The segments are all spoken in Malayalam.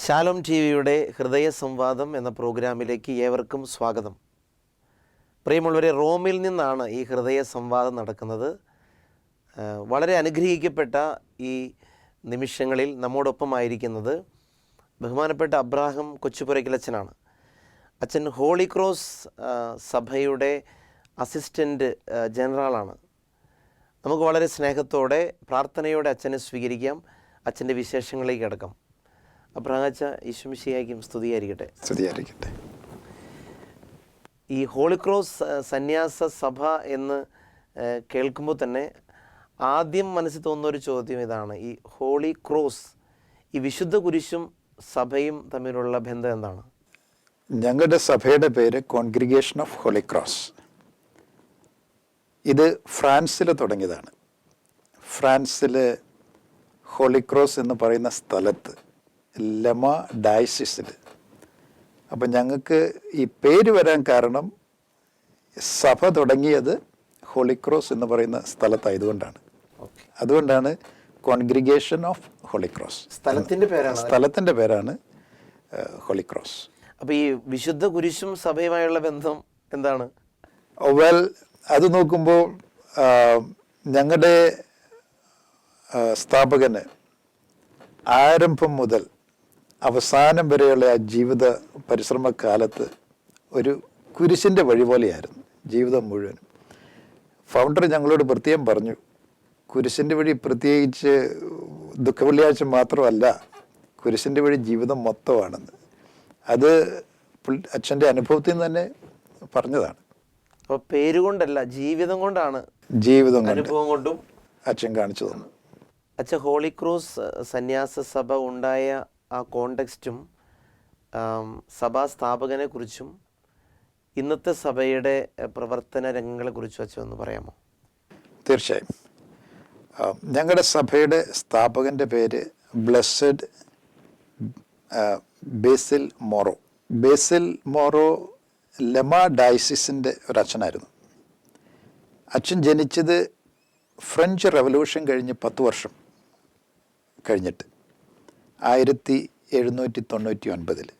ശാലോം ടി വിയുടെ ഹൃദയ സംവാദം എന്ന പ്രോഗ്രാമിലേക്ക് ഏവർക്കും സ്വാഗതം. പ്രിയമുള്ളവരെ, റോമിൽ നിന്നാണ് ഈ ഹൃദയ സംവാദം നടക്കുന്നത്. വളരെ അനുഗ്രഹിക്കപ്പെട്ട ഈ നിമിഷങ്ങളിൽ നമ്മോടൊപ്പമായിരിക്കുന്നത് ബഹുമാനപ്പെട്ട അബ്രാഹം കൊച്ചുപുരയ്ക്കലച്ചനാണ്. അച്ഛൻ ഹോളി ക്രോസ് സഭയുടെ അസിസ്റ്റൻ്റ് ജനറലാണ്. നമുക്ക് വളരെ സ്നേഹത്തോടെ പ്രാർത്ഥനയോടെ അച്ഛനെ സ്വീകരിക്കാം. അച്ഛൻ്റെ വിശേഷങ്ങളിലേക്ക് കിടക്കാം. അബ്രഹാച്ച, ഈശ്വമിശിയായിരിക്കും സ്തുതിയായിരിക്കട്ടെ. സ്തുതിയായിരിക്കട്ടെ. ഈ ഹോളി ക്രോസ് സന്യാസ സഭ എന്ന് കേൾക്കുമ്പോൾ തന്നെ ആദ്യം മനസ്സിൽ തോന്നുന്ന ഒരു ചോദ്യം ഇതാണ്: ഈ ഹോളി ക്രോസ്, ഈ വിശുദ്ധ കുരിശും സഭയും തമ്മിലുള്ള ബന്ധം എന്താണ്? ഞങ്ങളുടെ സഭയുടെ പേര് കോൺഗ്രിഗേഷൻ ഓഫ് ഹോളി ക്രോസ്. ഇത് ഫ്രാൻസിൽ തുടങ്ങിയതാണ്. ഫ്രാൻസിൽ ഹോളി ക്രോസ് എന്ന് പറയുന്ന സ്ഥലത്ത്, ലെമ ഡയസിസിൽ. അപ്പം ഞങ്ങൾക്ക് ഈ പേര് വരാൻ കാരണം സഭ തുടങ്ങിയത് ഹോളി ക്രോസ് എന്ന് പറയുന്ന സ്ഥലത്തായതുകൊണ്ടാണ്. അതുകൊണ്ടാണ് കോൺഗ്രിഗേഷൻ ഓഫ് ഹോളി ക്രോസ്. സ്ഥലത്തിൻ്റെ പേരാണ് ഹോളി ക്രോസ്. അപ്പോൾ ഈ വിശുദ്ധ കുരിശും സഭയുമായുള്ള ബന്ധം എന്താണ്? വെൽ, അത് നോക്കുമ്പോൾ ഞങ്ങളുടെ സ്ഥാപകന് ആരംഭം മുതൽ അവസാനം വരെയുള്ള ആ ജീവിത പരിശ്രമകാലത്ത് ഒരു കുരിശിൻ്റെ വഴി പോലെയായിരുന്നു ജീവിതം മുഴുവനും. ഫൗണ്ടർ ഞങ്ങളോട് പ്രത്യേകം പറഞ്ഞു, കുരിശിൻ്റെ വഴി പ്രത്യേകിച്ച് ദുഃഖവെള്ളിയാഴ്ച മാത്രമല്ല, കുരിശിൻ്റെ വഴി ജീവിതം മൊത്തമാണെന്ന്. അത് അച്ഛൻ്റെ അനുഭവത്തിൽ നിന്ന് തന്നെ പറഞ്ഞതാണ്. അപ്പോൾ പേരുകൊണ്ടല്ല, ജീവിതം കൊണ്ടാണ്, അനുഭവം കൊണ്ടും അച്ഛൻ കാണിച്ചു തന്നു. അച്ഛൻ ഹോളി ക്രോസ് സന്യാസ സഭ ഉണ്ടായ ആ കോണ്ടെക്സ്റ്റും സഭാ സ്ഥാപകനെ കുറിച്ചും ഇന്നത്തെ സഭയുടെ പ്രവർത്തന രംഗങ്ങളെ കുറിച്ചും അച്ഛൻ ഒന്ന് പറയാമോ? തീർച്ചയായും. ഞങ്ങളുടെ സഭയുടെ സ്ഥാപകൻ്റെ പേര് ബ്ലെസ്സഡ് ബേസിൽ മോറോ. ബേസിൽ മോറോ ലെമ ഡയസിസിൻ്റെ ഒരച്ഛനായിരുന്നു. അച്ഛൻ ജനിച്ചത് ഫ്രഞ്ച് റവല്യൂഷൻ കഴിഞ്ഞ് 10 വർഷം കഴിഞ്ഞിട്ട് 1799.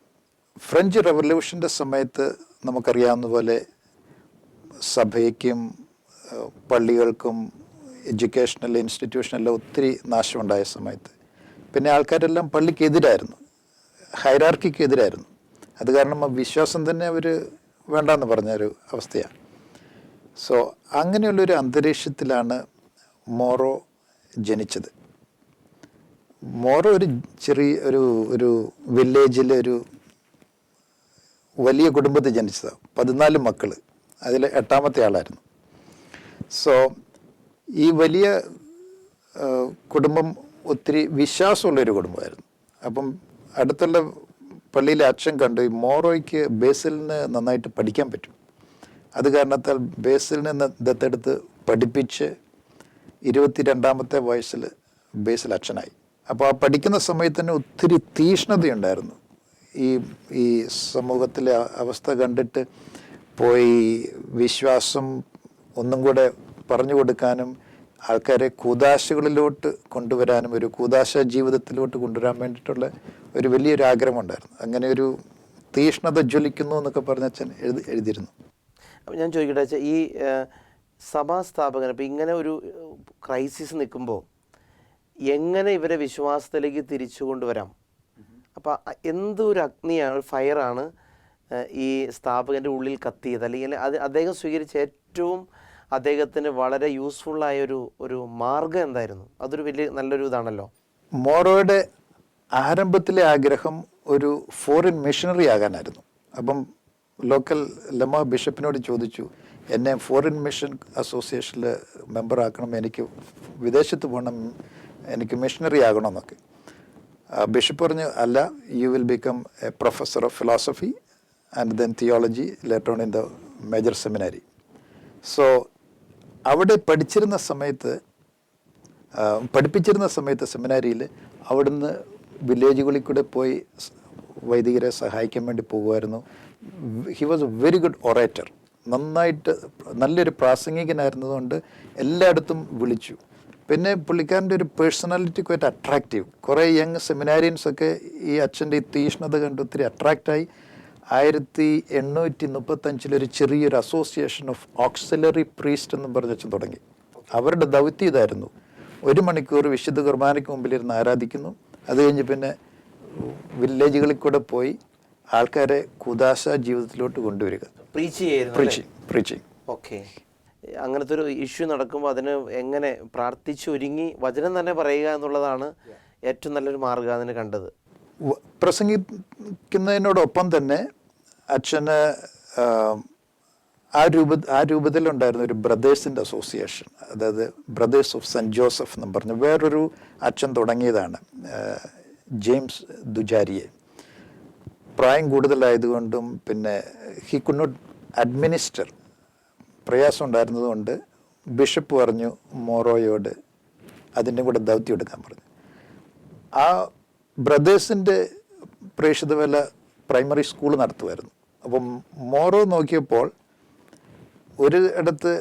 ഫ്രഞ്ച് റവല്യൂഷൻ്റെ സമയത്ത് നമുക്കറിയാവുന്ന പോലെ സഭയ്ക്കും പള്ളികൾക്കും എഡ്യൂക്കേഷണൽ ഇൻസ്റ്റിറ്റ്യൂഷനെല്ലാം ഒത്തിരി നാശമുണ്ടായ സമയത്ത് പിന്നെ ആൾക്കാരെല്ലാം പള്ളിക്കെതിരായിരുന്നു, ഹൈറാർക്കിക്കെതിരായിരുന്നു. അത് കാരണം ആ വിശ്വാസം തന്നെ അവർ വേണ്ടെന്ന് പറഞ്ഞൊരു അവസ്ഥയാണ്. സോ അങ്ങനെയുള്ളൊരു അന്തരീക്ഷത്തിലാണ് മോറോ ജനിച്ചത്. മോറോ ഒരു ചെറിയ ഒരു വില്ലേജിലെ ഒരു വലിയ കുടുംബത്തിൽ ജനിച്ചതാണ്. 14 മക്കൾ, അതിൽ 8ാമത്തെ ആളായിരുന്നു. സോ ഈ വലിയ കുടുംബം ഒത്തിരി വിശ്വാസമുള്ളൊരു കുടുംബമായിരുന്നു. അപ്പം അടുത്തുള്ള പള്ളിയിലെ അച്ഛൻ കണ്ടു ഈ മോറോയ്ക്ക് ബേസിലിന് നന്നായിട്ട് പഠിക്കാൻ പറ്റും. അത് കാരണത്താൽ ബേസിലിനെ ദത്തെടുത്ത് പഠിപ്പിച്ച് 22ാമത്തെ വയസ്സിൽ ബേസിൽ അച്ഛനായി. അപ്പോൾ ആ പഠിക്കുന്ന സമയത്ത് തന്നെ ഒത്തിരി തീഷ്ണതയുണ്ടായിരുന്നു. ഈ സമൂഹത്തിലെ അവസ്ഥ കണ്ടിട്ട് പോയി വിശ്വാസം ഒന്നും കൂടെ പറഞ്ഞു കൊടുക്കാനും ആൾക്കാരെ കൂദാശകളിലോട്ട് കൊണ്ടുവരാനും ഒരു കൂദാശ ജീവിതത്തിലോട്ട് കൊണ്ടുവരാൻ വേണ്ടിയിട്ടുള്ള ഒരു വലിയൊരു ആഗ്രഹമുണ്ടായിരുന്നു. അങ്ങനെ ഒരു തീഷ്ണത ജ്വലിക്കുന്നു എന്നൊക്കെ പറഞ്ഞ അച്ഛൻ എഴുതിയിരുന്നു. അപ്പോൾ ഞാൻ ചോദിക്കട്ടെ അച്ഛാ, ഈ സഭാ സ്ഥാപകൻ ഇപ്പോൾ ഇങ്ങനെ ഒരു ക്രൈസിസ് നിൽക്കുമ്പോൾ എങ്ങനെ ഇവരെ വിശ്വാസത്തിലേക്ക് തിരിച്ചു കൊണ്ടുവരാം? അപ്പോൾ എന്തൊരു അഗ്നിയാണ്, ഒരു ഫയറാണ് ഈ സ്ഥാപകൻ്റെ ഉള്ളിൽ കത്തിയത്, അല്ലെങ്കിൽ അദ്ദേഹം സ്വീകരിച്ച ഏറ്റവും അദ്ദേഹത്തിന് വളരെ യൂസ്ഫുള്ളായ ഒരു മാർഗം എന്തായിരുന്നു? അതൊരു നല്ലൊരു ഇതാണല്ലോ. മോറോയുടെ ആരംഭത്തിലെ ആഗ്രഹം ഒരു ഫോറിൻ മിഷണറി ആകാനായിരുന്നു. അപ്പം ലോക്കൽ ലെമ ബിഷപ്പിനോട് ചോദിച്ചു, എന്നെ ഫോറിൻ മിഷൻ അസോസിയേഷനിൽ മെമ്പറാക്കണം, എനിക്ക് വിദേശത്ത് പോകണം, എനിക്ക് മിഷണറി ആകണമെന്നൊക്കെ. ബിഷപ്പ് പറഞ്ഞു, അല്ല, you will become A professor of philosophy and then theology later on in the major seminary. So അവിടെ പഠിപ്പിച്ചിരുന്ന സമയത്ത് സെമിനാരിയിൽ അവിടുന്ന് വില്ലേജുകളിൽ കൂടെ പോയി വൈദികരെ സഹായിക്കാൻ വേണ്ടി പോകുമായിരുന്നു. He was A very good orator. നല്ലൊരു പ്രാസംഗികനായിരുന്നതുകൊണ്ട് എല്ലായിടത്തും വിളിച്ചു. പിന്നെ പുള്ളിക്കാരൻ്റെ ഒരു പേഴ്സണാലിറ്റി ക്വൈറ്റ് അട്രാക്റ്റീവ്. കുറേ യങ് സെമിനാരിയൻസൊക്കെ ഈ അച്ഛൻ്റെ ഈ തീഷ്ണത കണ്ട് ഒത്തിരി അട്രാക്റ്റായി 1835 ഒരു ചെറിയൊരു അസോസിയേഷൻ ഓഫ് ഓക്സിലറി പ്രീസ്റ്റ് എന്നും പറഞ്ഞ് അച്ഛൻ തുടങ്ങി. അവരുടെ ദൗത്യം ഇതായിരുന്നു: 1 മണിക്കൂർ വിശുദ്ധ കുർബാനയ്ക്ക് മുമ്പിലിരുന്ന് ആരാധിക്കുന്നു. അത് കഴിഞ്ഞ് പിന്നെ വില്ലേജുകളിൽ കൂടെ പോയി ആൾക്കാരെ കുദാശ ജീവിതത്തിലോട്ട് കൊണ്ടുവരിക, പ്രീച്ചിങ്. ഓക്കെ. അങ്ങനത്തെ ഒരു ഇഷ്യൂ നടക്കുമ്പോൾ അതിന് എങ്ങനെ പ്രാർത്ഥിച്ചൊരുങ്ങി വചനം തന്നെ പറയുക എന്നുള്ളതാണ് ഏറ്റവും നല്ലൊരു മാർഗ്ഗം അതിന് കണ്ടത്. പ്രസംഗിക്കുന്നതിനോടൊപ്പം തന്നെ അച്ഛന് ആ രൂപത്തിലുണ്ടായിരുന്ന ഒരു ബ്രദേഴ്സിൻ്റെ അസോസിയേഷൻ, അതായത് ബ്രദേഴ്സ് ഓഫ് സെൻറ്റ് ജോസഫ് എന്നും പറഞ്ഞ് വേറൊരു അച്ഛൻ തുടങ്ങിയതാണ്, ജെയിംസ് ദുജാരിയെ. പ്രായം കൂടുതലായതുകൊണ്ടും പിന്നെ ഹി കുഡ് നോട്ട് അഡ്മിനിസ്റ്റർ, പ്രയാസം ഉണ്ടായിരുന്നതുകൊണ്ട് ബിഷപ്പ് പറഞ്ഞു മോറോയോട് അതിൻ്റെ കൂടെ ദൗത്യം എടുക്കാൻ പറഞ്ഞു. ആ ബ്രദേഴ്സിൻ്റെ പ്രേക്ഷിത വേല പ്രൈമറി സ്കൂൾ നടത്തുമായിരുന്നു. അപ്പം മോറോ നോക്കിയപ്പോൾ ഒരു ഇടത്ത്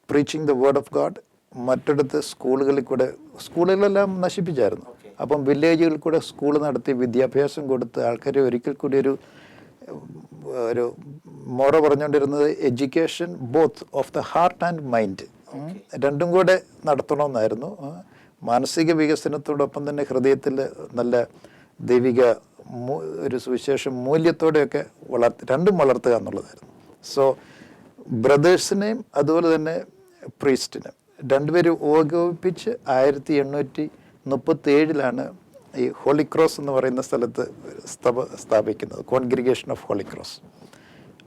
preaching the word of God, മറ്റിടത്ത് സ്കൂളുകളെല്ലാം നശിപ്പിച്ചായിരുന്നു. അപ്പം വില്ലേജുകളിൽ കൂടെ സ്കൂൾ നടത്തി വിദ്യാഭ്യാസം കൊടുത്ത് ആൾക്കാരെ ഒരിക്കൽ കൂടി ഒരു മോറോ പറഞ്ഞുകൊണ്ടിരുന്നത് education both of the heart and mind, രണ്ടും കൂടെ നടത്തണമെന്നായിരുന്നു. മാനസിക വികസനത്തോടൊപ്പം തന്നെ ഹൃദയത്തിൽ നല്ല ദൈവിക ഒരു സുവിശേഷ മൂല്യത്തോടെയൊക്കെ രണ്ടും വളർത്തുക എന്നുള്ളതായിരുന്നു. സോ ബ്രദേഴ്സിനെയും അതുപോലെ തന്നെ പ്രീസ്റ്റിനെയും രണ്ടുപേരും ഏകോപിപ്പിച്ച് 1837 ഈ ഹോളി ക്രോസ് എന്ന് പറയുന്ന സ്ഥലത്ത് സ്ഥാപിക്കുന്നത്, കോൺഗ്രിഗേഷൻ ഓഫ് ഹോളി ക്രോസ്.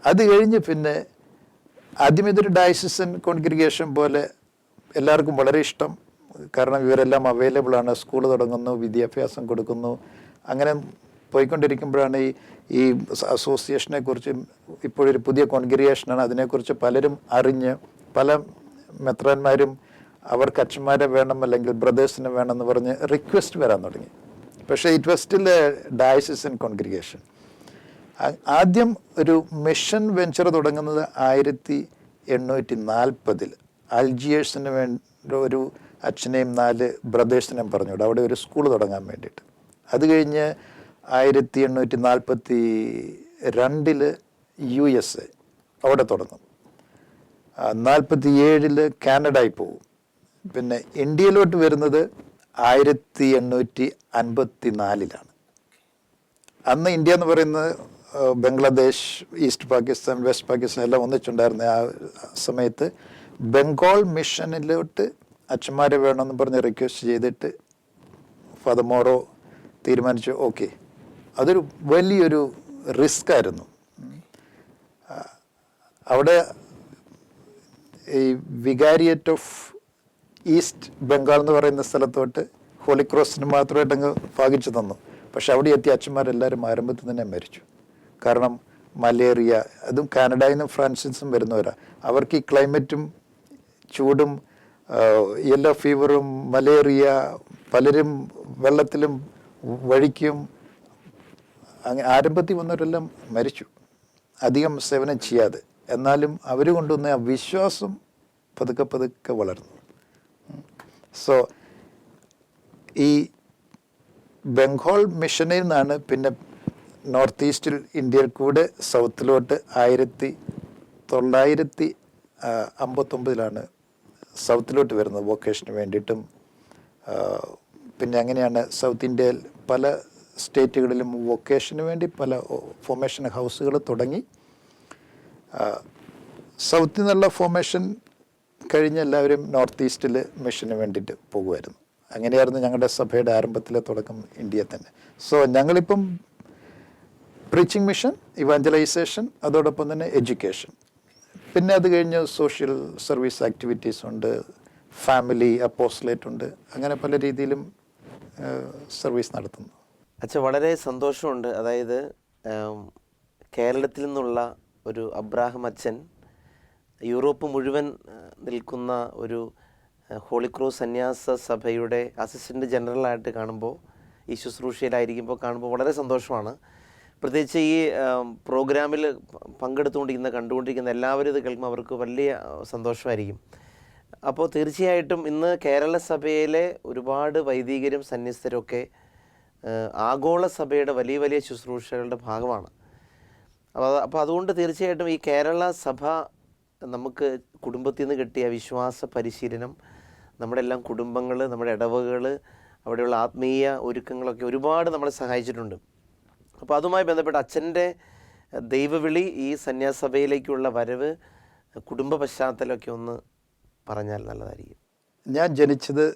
അത് കഴിഞ്ഞ് പിന്നെ ആദ്യം ഇതൊരു ഡയസിസൻ കോൺഗ്രിഗേഷൻ പോലെ എല്ലാവർക്കും വളരെ ഇഷ്ടം, കാരണം ഇവരെല്ലാം അവൈലബിൾ ആണ്, സ്കൂൾ തുടങ്ങുന്നു, വിദ്യാഭ്യാസം കൊടുക്കുന്നു. അങ്ങനെ പോയിക്കൊണ്ടിരിക്കുമ്പോഴാണ് ഈ അസോസിയേഷനെ കുറിച്ച്, ഇപ്പോഴൊരു പുതിയ കോൺഗ്രിഗേഷനാണ്, അതിനെക്കുറിച്ച് പലരും അറിഞ്ഞ് പല മെത്രാന്മാരും അവർക്ക് അച്ഛന്മാരെ വേണം അല്ലെങ്കിൽ ബ്രദേഴ്സിനെ വേണമെന്ന് പറഞ്ഞ് റിക്വസ്റ്റ് വരാൻ തുടങ്ങി. പക്ഷേ it was still a diocesan congregation. ആദ്യം ഒരു മിഷൻ വെഞ്ചർ തുടങ്ങുന്നത് 1840 അൽജിയേഴ്സിന് വേണ്ടി ഒരു അച്ഛനെയും 4 ബ്രദേഴ്സിനെയും പറഞ്ഞു അവിടെ ഒരു സ്കൂൾ തുടങ്ങാൻ വേണ്ടിയിട്ട്. അത് കഴിഞ്ഞ് 1842 USA അവിടെ തുടങ്ങും. 47 കാനഡയിൽ പോകും. പിന്നെ ഇന്ത്യയിലോട്ട് വരുന്നത് 1854. അന്ന് ഇന്ത്യ എന്ന് പറയുന്നത് ബംഗ്ലാദേശ്, ഈസ്റ്റ് പാകിസ്ഥാൻ, വെസ്റ്റ് പാകിസ്ഥാൻ എല്ലാം ഒന്നിച്ചുണ്ടായിരുന്ന ആ സമയത്ത് ബംഗാൾ മിഷനിലോട്ട് അച്ഛന്മാരെ വേണമെന്ന് പറഞ്ഞ് റിക്വസ്റ്റ് ചെയ്തിട്ട് ഫാദർ മോറോ തീരുമാനിച്ചു. ഓക്കെ, അതൊരു വലിയൊരു റിസ്ക് ആയിരുന്നു. അവിടെ ഈ വികാരിയേറ്റ് ഓഫ് ഈസ്റ്റ് ബംഗാൾ എന്ന് പറയുന്ന സ്ഥലത്തോട്ട് ഹോളി ക്രോസിന് മാത്രമായിട്ട് അങ്ങ് ഭാഗിച്ചു തന്നു. പക്ഷെ അവിടെ എത്തിയ അച്ഛന്മാരെല്ലാവരും ആരംഭത്തിൽ തന്നെ മരിച്ചു. കാരണം മലേറിയ, അതും കാനഡയിൽ നിന്നും ഫ്രാൻസിൽ നിന്നും വരുന്നവരാ. അവർക്ക് ഈ ക്ലൈമറ്റും ചൂടും യെല്ലോ ഫീവറും മലേറിയ, പലരും വെള്ളത്തിലും വഴിക്കും, അങ്ങനെ ആരംഭത്തിൽ വന്നവരെല്ലാം മരിച്ചു, അധികം സേവനം ചെയ്യാതെ. എന്നാലും അവർ കൊണ്ടുവന്ന ആ വിശ്വാസം പതുക്കെ പതുക്കെ വളർന്നു. സോ ഈ ബംഗാൾ മിഷനിൽ നിന്നാണ് പിന്നെ നോർത്ത് ഈസ്റ്റിൽ ഇന്ത്യയിൽ കൂടെ സൗത്തിലോട്ട് 1959 സൗത്തിലോട്ട് വരുന്നത് വൊക്കേഷന് വേണ്ടിയിട്ടും. പിന്നെ അങ്ങനെയാണ് സൗത്ത് ഇന്ത്യയിൽ പല സ്റ്റേറ്റുകളിലും വൊക്കേഷന് വേണ്ടി പല ഫോർമേഷൻ ഹൗസുകൾ തുടങ്ങി. സൗത്തിൽ നിന്നുള്ള ഫോർമേഷൻ കഴിഞ്ഞ് എല്ലാവരും നോർത്ത് ഈസ്റ്റിൽ മിഷന് വേണ്ടിയിട്ട് പോകുമായിരുന്നു. അങ്ങനെയായിരുന്നു ഞങ്ങളുടെ സഭയുടെ ആരംഭത്തിലെ തുടക്കം ഇന്ത്യയിൽ തന്നെ. സോ ഞങ്ങളിപ്പം പ്രീച്ചിങ് മിഷൻ, ഇവാഞ്ചലൈസേഷൻ, അതോടൊപ്പം തന്നെ എഡ്യൂക്കേഷൻ, പിന്നെ അത് കഴിഞ്ഞ് സോഷ്യൽ സർവീസ് ആക്ടിവിറ്റീസ് ഉണ്ട്, ഫാമിലി അപ്പോസ്റ്റലേറ്റ് ഉണ്ട്, അങ്ങനെ പല രീതിയിലും സർവീസ് നടത്തുന്നു. അച്ഛൻ, വളരെ സന്തോഷമുണ്ട്. അതായത് കേരളത്തിൽ നിന്നുള്ള ഒരു അബ്രാഹം അച്ഛൻ യൂറോപ്പ് മുഴുവൻ നിൽക്കുന്ന ഒരു ഹോളി ക്രോസ് സന്യാസ സഭയുടെ അസിസ്റ്റൻറ്റ് ജനറലായിട്ട് കാണുമ്പോൾ, ഈ ശുശ്രൂഷയിലായിരിക്കുമ്പോൾ കാണുമ്പോൾ വളരെ സന്തോഷമാണ്. പ്രത്യേകിച്ച് ഈ പ്രോഗ്രാമിൽ കണ്ടുകൊണ്ടിരിക്കുന്ന എല്ലാവരും ഇത് കേൾക്കുമ്പോൾ അവർക്ക് വലിയ സന്തോഷമായിരിക്കും. അപ്പോൾ തീർച്ചയായിട്ടും ഇന്ന് കേരള സഭയിലെ ഒരുപാട് വൈദികരും സന്യസ്തരും ഒക്കെ ആഗോള സഭയുടെ വലിയ വലിയ ശുശ്രൂഷകളുടെ ഭാഗമാണ്. അപ്പോൾ അതുകൊണ്ട് തീർച്ചയായിട്ടും ഈ കേരള സഭ നമുക്ക് കുടുംബത്തിൽ നിന്ന് കിട്ടിയ വിശ്വാസ പരിശീലനം, നമ്മുടെ എല്ലാം കുടുംബങ്ങൾ, നമ്മുടെ ഇടവകൾ, അവിടെയുള്ള ആത്മീയ ഒരുക്കങ്ങളൊക്കെ ഒരുപാട് നമ്മളെ സഹായിച്ചിട്ടുണ്ട്. അപ്പോൾ അതുമായി ബന്ധപ്പെട്ട് അച്ഛൻ്റെ ദൈവവിളി, ഈ സന്യാസഭയിലേക്കുള്ള വരവ്, കുടുംബ പശ്ചാത്തലമൊക്കെ ഒന്ന് പറഞ്ഞാൽ നല്ലതായിരിക്കും. ഞാൻ ജനിച്ചത്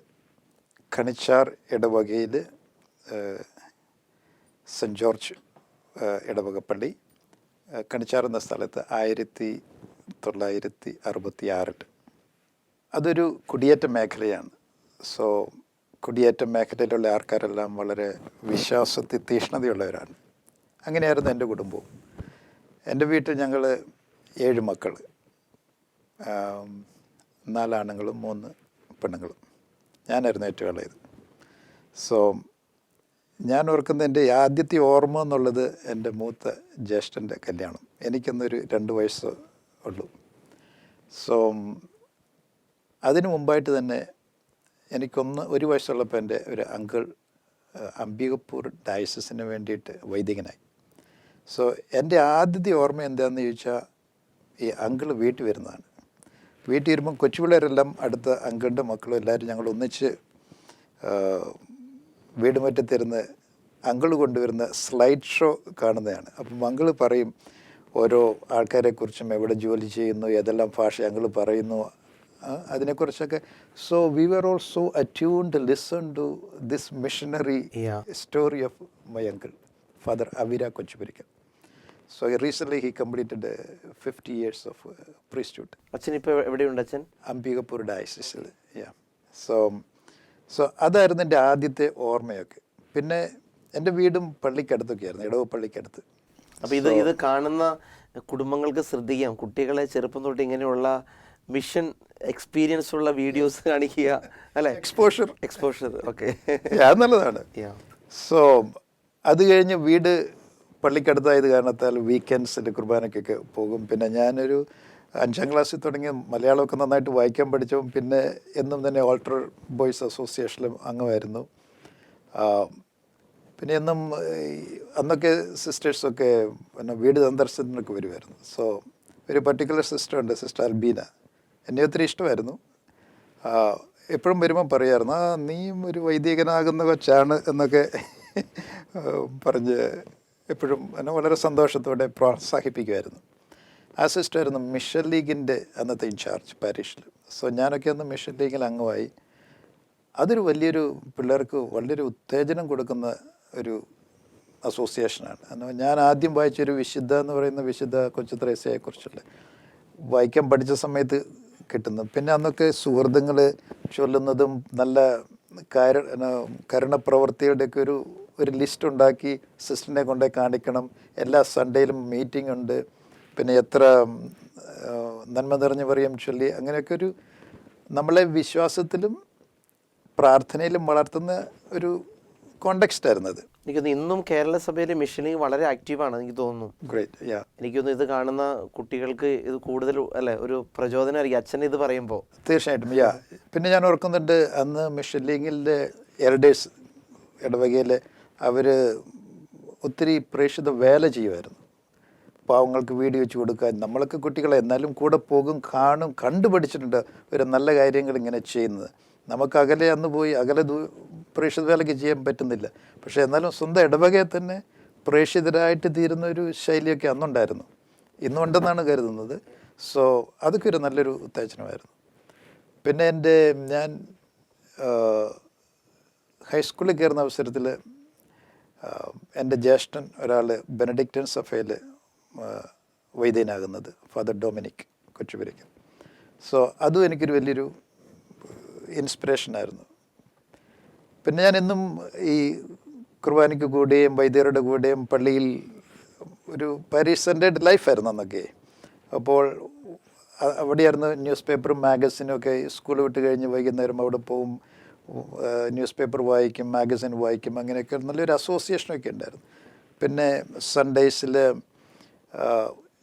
കണിച്ചാർ ഇടവകയിൽ സെൻറ്റ് ജോർജ് ഇടവകപ്പള്ളി, കണിച്ചാർ എന്ന സ്ഥലത്ത് 1966. അതൊരു കുടിയേറ്റ മേഖലയാണ്. സോ കുടിയേറ്റ മേഖലയിലുള്ള ആൾക്കാരെല്ലാം വളരെ വിശ്വാസത്തിൽ തീഷ്ണതയുള്ളവരാണ്. അങ്ങനെയായിരുന്നു എൻ്റെ കുടുംബവും. എൻ്റെ വീട്ടിൽ ഞങ്ങൾ 7 മക്കൾ, 4 ആണുങ്ങളും 3 പെണ്ണുങ്ങളും. ഞാനായിരുന്നു ഏറ്റവും ഇളയത്. സോ ഞാൻ ഓർക്കുന്ന എൻ്റെ ആദ്യത്തെ ഓർമ്മ എന്നുള്ളത് എൻ്റെ മൂത്ത ജ്യേഷ്ഠൻ്റെ കല്യാണം. എനിക്കൊന്നൊരു 2 വയസ്സ് ഉള്ളൂ. സോ അതിനു മുമ്പായിട്ട് തന്നെ ഒരു വയസ്സുള്ളപ്പോൾ എൻ്റെ ഒരു അങ്കിൾ അംബികപ്പൂർ ഡയസിന് വേണ്ടിയിട്ട് വൈദികനായി. സോ എൻ്റെ ആദ്യത്തെ ഓർമ്മ എന്താണെന്ന് ചോദിച്ചാൽ ഈ അങ്കിൾ വീട്ടിൽ വരുന്നതാണ്. വീട്ടിൽ വരുമ്പം കൊച്ചുപിള്ളേരെല്ലാം അടുത്ത അങ്കിളിൻ്റെ മക്കളും എല്ലാവരും ഞങ്ങൾ ഒന്നിച്ച് വീടുമുറ്റത്തിരുന്ന് അങ്കിൾ കൊണ്ടുവരുന്ന സ്ലൈഡ് ഷോ കാണുന്നതാണ്. അപ്പം അങ്കിൾ പറയും ഓരോ ആൾക്കാരെക്കുറിച്ചും, എവിടെ ജോലി ചെയ്യുന്നു, ഏതെല്ലാം ഭാഷ അങ്കിൾ പറയുന്നു, അതിനെക്കുറിച്ചൊക്കെ. So we were also attuned to listen to this missionary story of my uncle, father Avira Kochupurickal. So recently he completed 50 years of priesthood. അച്ഛൻ ഇപ്പോൾ എവിടെയുണ്ട് അച്ഛൻ? അംബികപ്പൂർ ഡയസിസിൽ. സോ അതായിരുന്നു എൻ്റെ ആദ്യത്തെ ഓർമ്മയൊക്കെ. പിന്നെ എൻ്റെ വീടും പള്ളിക്കടുത്തൊക്കെ ആയിരുന്നു, ഇടവ പള്ളിക്കടുത്ത്. അപ്പോൾ ഇത് കാണുന്ന കുടുംബങ്ങൾക്ക് ശ്രദ്ധിക്കാം, കുട്ടികളെ ചെറുപ്പം തൊട്ട് ഇങ്ങനെയുള്ള മിഷൻ എക്സ്പീരിയൻസ് ഉള്ള വീഡിയോസ് കാണിക്കുക, അല്ലേ? എക്സ്പോഷർ ഓക്കെ, അത് നല്ലതാണ്. സോ അത് കഴിഞ്ഞ് വീട് പള്ളിക്കടുത്തായത് കാരണത്താൽ വീക്കെൻഡ്സിൽ കുർബാനയ്ക്കൊക്കെ പോകും. പിന്നെ ഞാനൊരു 5ാം ക്ലാസ്സിൽ തുടങ്ങി മലയാളമൊക്കെ നന്നായിട്ട് വായിക്കാൻ പഠിച്ചു. പിന്നെ എന്നും തന്നെ ഓൾട്ടർ ബോയ്സ് അസോസിയേഷനിലും അംഗമായിരുന്നു. പിന്നെ എന്നും അന്നൊക്കെ സിസ്റ്റേഴ്സൊക്കെ പിന്നെ വീട് സന്ദർശനത്തിനൊക്കെ വരുമായിരുന്നു. സോ ഒരു പർട്ടിക്കുലർ സിസ്റ്റർ ഉണ്ട്, സിസ്റ്റർ അൽബീന. എന്നെ ഒത്തിരി ഇഷ്ടമായിരുന്നു. എപ്പോഴും വരുമ്പം പറയുമായിരുന്നു, നീയും ഒരു വൈദികനാകുന്ന കൊച്ചാണ് എന്നൊക്കെ പറഞ്ഞ് എപ്പോഴും എന്നെ വളരെ സന്തോഷത്തോടെ പ്രോത്സാഹിപ്പിക്കുമായിരുന്നു. ആ സിസ്റ്ററായിരുന്നു മിഷൻ ലീഗിൻ്റെ അന്നത്തെ ഇൻചാർജ് പാരീഷിൽ. സോ ഞാനൊക്കെ അന്ന് മിഷൻ ലീഗിൽ അംഗമായി. അതൊരു വലിയൊരു പിള്ളേർക്ക് വളരെ ഉത്തേജനം കൊടുക്കുന്ന ഒരു അസോസിയേഷനാണ്. ഞാൻ ആദ്യം വായിച്ചൊരു വിശുദ്ധ എന്ന് പറയുന്ന വിശുദ്ധ കൊച്ചു ത്രേസ്യയെക്കുറിച്ചുള്ള വായിക്കാൻ പഠിച്ച സമയത്ത് കിട്ടുന്നു. പിന്നെ അന്നൊക്കെ സുഹൃത്തുക്കൾ ചൊല്ലുന്നതും നല്ല കരുണപ്രവർത്തിയുടെയൊക്കെ ഒരു ലിസ്റ്റ് ഉണ്ടാക്കി സിസ്റ്ററിനെ കൊണ്ടേ കാണിക്കണം. എല്ലാ സൺഡേയിലും മീറ്റിംഗ് ഉണ്ട്. പിന്നെ എത്ര നന്മ നിറഞ്ഞു പറയും ചൊല്ലി, അങ്ങനെയൊക്കെ ഒരു നമ്മളെ വിശ്വാസത്തിലും പ്രാർത്ഥനയിലും വളർത്തുന്ന ഒരു കോണ്ടെക്സ്റ്റ് അത്. എനിക്കൊന്ന് ഇന്നും കേരള സഭയിലെ മിഷനിങ് വളരെ ആക്റ്റീവാണ് എനിക്ക് തോന്നുന്നു. ഗ്രേറ്റ്. എനിക്കൊന്ന് ഇത് കാണുന്ന കുട്ടികൾക്ക് ഇത് കൂടുതൽ അല്ലേ ഒരു പ്രചോദനമായിരിക്കും അച്ഛൻ ഇത് പറയുമ്പോൾ. തീർച്ചയായിട്ടും. പിന്നെ ഞാൻ ഓർക്കുന്നുണ്ട്, അന്ന് മിഷൻ ലീഗിൻ്റെ എൽഡേഴ്സ് ഇടവകയിൽ അവർ ഒത്തിരി പ്രേക്ഷിത വേല ചെയ്യുമായിരുന്നു. പാവങ്ങൾക്ക് വീട് വെച്ച് കൊടുക്കാൻ. നമ്മളൊക്കെ കുട്ടികളെ എന്നാലും കൂടെ പോകും, കാണും, കണ്ടുപഠിച്ചിട്ടുണ്ട് ഒരു നല്ല കാര്യങ്ങൾ ഇങ്ങനെ ചെയ്യുന്നത്. നമുക്ക് അകലെ അന്ന് പോയി പ്രേക്ഷിത വേലയ്ക്ക് ചെയ്യാൻ പറ്റുന്നില്ല. പക്ഷേ എന്നാലും സ്വന്തം ഇടവകയെ തന്നെ പ്രേക്ഷിതരായിട്ട് തീരുന്ന ഒരു ശൈലിയൊക്കെ അന്നുണ്ടായിരുന്നു, ഇന്നുണ്ടെന്നാണ് കരുതുന്നത്. സോ അതൊക്കെ ഒരു നല്ലൊരു ഉത്തേജനമായിരുന്നു. പിന്നെ ഞാൻ ഹൈസ്കൂളിൽ കയറുന്ന അവസരത്തിൽ എൻ്റെ ജ്യേഷ്ഠൻ ഒരാൾ ബെനഡിക്റ്റൻ സഭയിൽ വൈദ്യനാകുന്നത്, ഫാദർ ഡൊമിനിക് കൊച്ചുപുരയ്ക്കൽ. സോ അതും എനിക്കൊരു വലിയൊരു ഇൻസ്പിറേഷനായിരുന്നു. പിന്നെ ഞാൻ എന്നും ഈ കുർബാനയ്ക്ക് കൂടെയും വൈദ്യരുടെ കൂടെയും പള്ളിയിൽ ഒരു പാരീഷ് സെൻറ്റേഡ് ലൈഫായിരുന്നു അന്നൊക്കെ. അപ്പോൾ അവിടെയായിരുന്നു ന്യൂസ് പേപ്പറും മാഗസിനും ഒക്കെ. സ്കൂൾ വിട്ട് കഴിഞ്ഞ് വൈകുന്നേരം അവിടെ പോവും, ന്യൂസ് പേപ്പർ വായിക്കും, മാഗസിൻ വായിക്കും. അങ്ങനെയൊക്കെ നല്ലൊരു അസോസിയേഷനൊക്കെ ഉണ്ടായിരുന്നു. പിന്നെ സൺഡേയ്സിൽ